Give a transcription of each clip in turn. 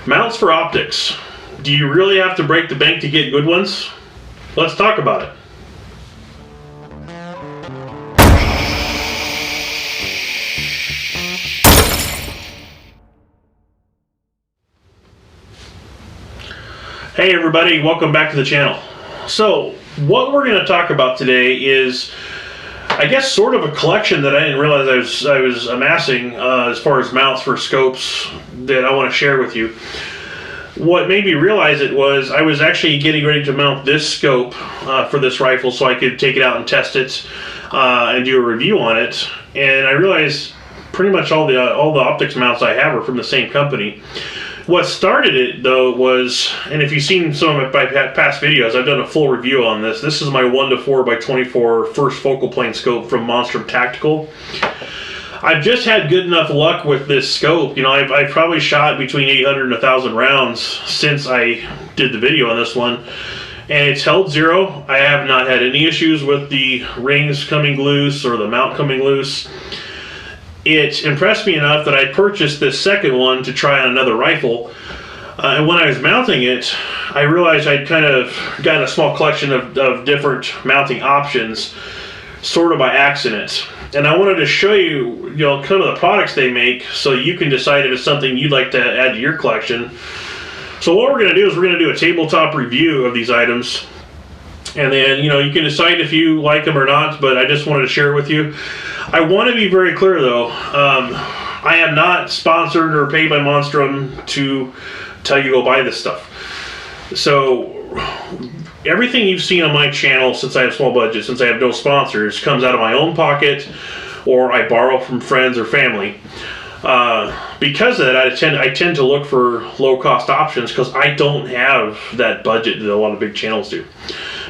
Mounts for optics. Do you really have to break the bank to get good ones? Let's talk about it. Hey everybody, welcome back to the channel. So, what we're going to talk about today is, I guess, sort of a collection that I didn't realize I was amassing as far as mounts for scopes that I want to share with you. What made me realize it was I was actually getting ready to mount this scope for this rifle so I could take it out and test it and do a review on it. And I realized pretty much all the optics mounts I have are from the same company. What started it, though, was, and if you've seen some of my past videos, I've done a full review on this. This is my 1-4x24 first focal plane scope from Monstrum Tactical. I've just had good enough luck with this scope. You know, I've probably shot between 800 and 1,000 rounds since I did the video on this one, and it's held zero. I have not had any issues with the rings coming loose or the mount coming loose. It impressed me enough that I purchased this second one to try on another rifle. And when I was mounting it, I realized I'd kind of gotten a small collection of different mounting options, sort of by accident. And I wanted to show you, kind of the products they make so you can decide if it's something you'd like to add to your collection. So what we're going to do is we're going to do a tabletop review of these items. And then, you can decide if you like them or not, but I just wanted to share it with you. I want to be very clear, though. I am not sponsored or paid by Monstrum to tell you to go buy this stuff. So everything you've seen on my channel since I have small budget, since I have no sponsors, comes out of my own pocket or I borrow from friends or family. Because of that, I tend to look for low-cost options because I don't have that budget that a lot of big channels do.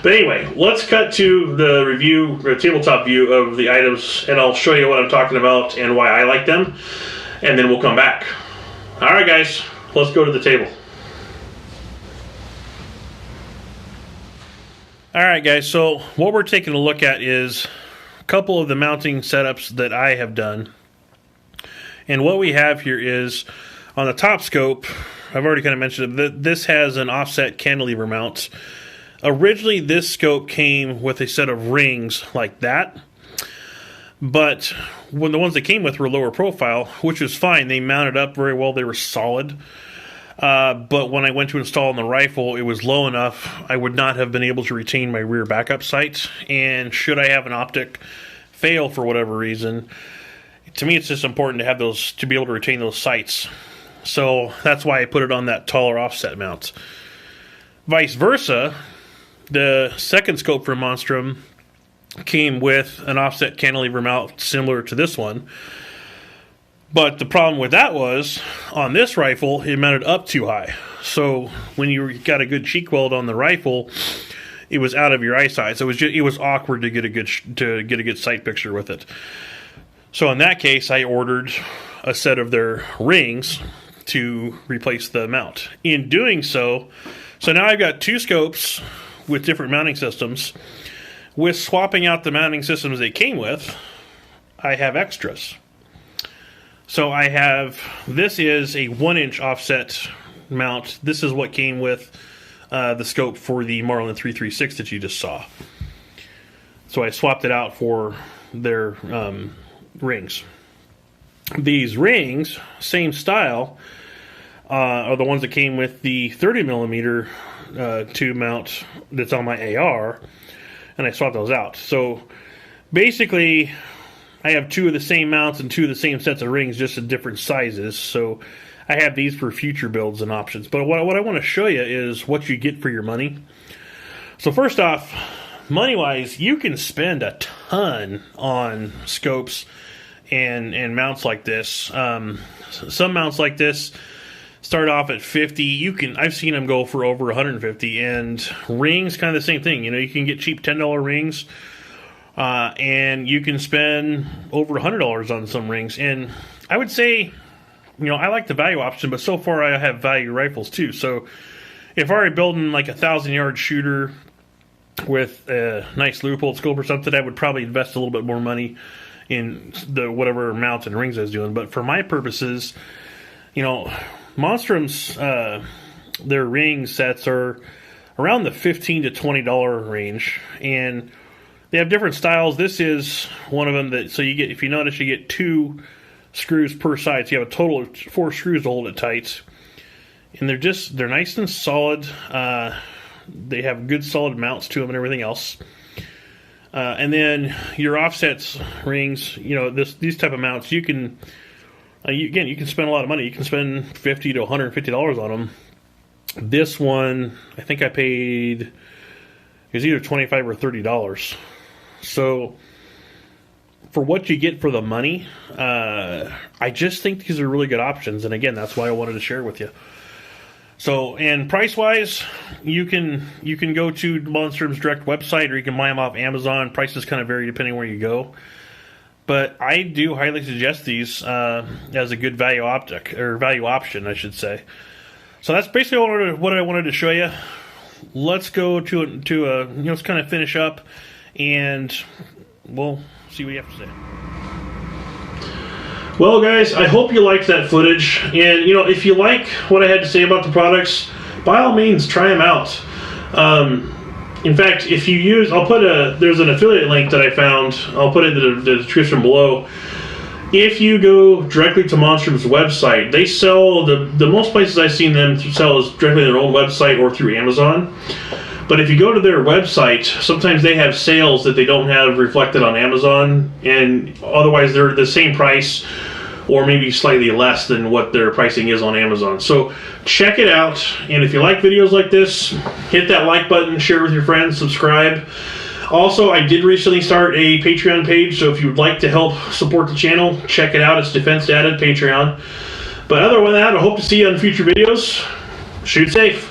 But anyway, let's cut to the review, the tabletop view of the items, and I'll show you what I'm talking about and why I like them, and then we'll come back. Alright guys, let's go to the table. Alright guys, so what we're taking a look at is a couple of the mounting setups that I have done. And what we have here is, on the top scope, I've already kind of mentioned it, this has an offset cantilever mount. Originally, this scope came with a set of rings like that, but when the ones that came with were lower profile, which was fine. They mounted up very well. They were solid. But when I went to install on the rifle, it was low enough I would not have been able to retain my rear backup sight. And should I have an optic fail for whatever reason, to me it's just important to have those, to be able to retain those sights. So that's why I put it on that taller offset mount. Vice versa, the second scope from Monstrum came with an offset cantilever mount similar to this one. But the problem with that was, on this rifle, it mounted up too high. So when you got a good cheek weld on the rifle, it was out of your eyesight. So it was awkward to get a good sight picture with it. So in that case, I ordered a set of their rings to replace the mount. In doing so now I've got two scopes with different mounting systems. With swapping out the mounting systems they came with, I have extras. So I have, this is a 1-inch offset mount. This is what came with the scope for the Marlin 336 that you just saw. So I swapped it out for their rings. These rings, same style, are the ones that came with the 30mm tube mount that's on my AR, and I swapped those out. So basically, I have two of the same mounts and two of the same sets of rings, just in different sizes. So I have these for future builds and options. But what I want to show you is what you get for your money. So first off, money-wise, you can spend a ton on scopes and mounts like this. Some mounts like this start off at 50. I've seen them go for over 150. And rings, kind of the same thing. You can get cheap $10 rings, and you can spend over $100 on some rings. And I would say, I like the value option, but so far I have value rifles too. So if I were building like a 1,000-yard shooter with a nice Leupold scope or something, I would probably invest a little bit more money in the whatever mount and rings I was doing. But for my purposes, Monstrum's their ring sets are around the $15 to $20 range, and they have different styles. This is one of them that, so you get, if you notice, you get 2 screws per side, so you have a total of 4 screws to hold it tight. And they're nice and solid. They have good solid mounts to them and everything else. And then your offsets rings, you know, these type of mounts, you can you can spend a lot of money. You can spend $50 to $150 on them. This one, I think I paid, it was either $25 or $30. So for what you get for the money, I just think these are really good options. And again, that's why I wanted to share with you. So, and price-wise, you can go to Monstrum's direct website, or you can buy them off Amazon. Prices kind of vary depending where you go. But I do highly suggest these as a good value option, I should say. So that's basically what I wanted to show you. Let's go let's kind of finish up, and we'll see what you have to say. Well, guys, I hope you liked that footage, and you know, if you like what I had to say about the products, by all means, try them out. In fact, if you use, there's an affiliate link that I found. I'll put it in the description below. If you go directly to Monstrum's website, they sell, the most places I've seen them sell is directly on their own website or through Amazon. But if you go to their website, sometimes they have sales that they don't have reflected on Amazon, and otherwise they're the same price or maybe slightly less than what their pricing is on Amazon. So check it out, and if you like videos like this, hit that like button, share with your friends, subscribe. Also, I did recently start a Patreon page, so if you would like to help support the channel, check it out. It's Defense Dad Patreon. But other than that, I hope to see you on future videos. Shoot safe.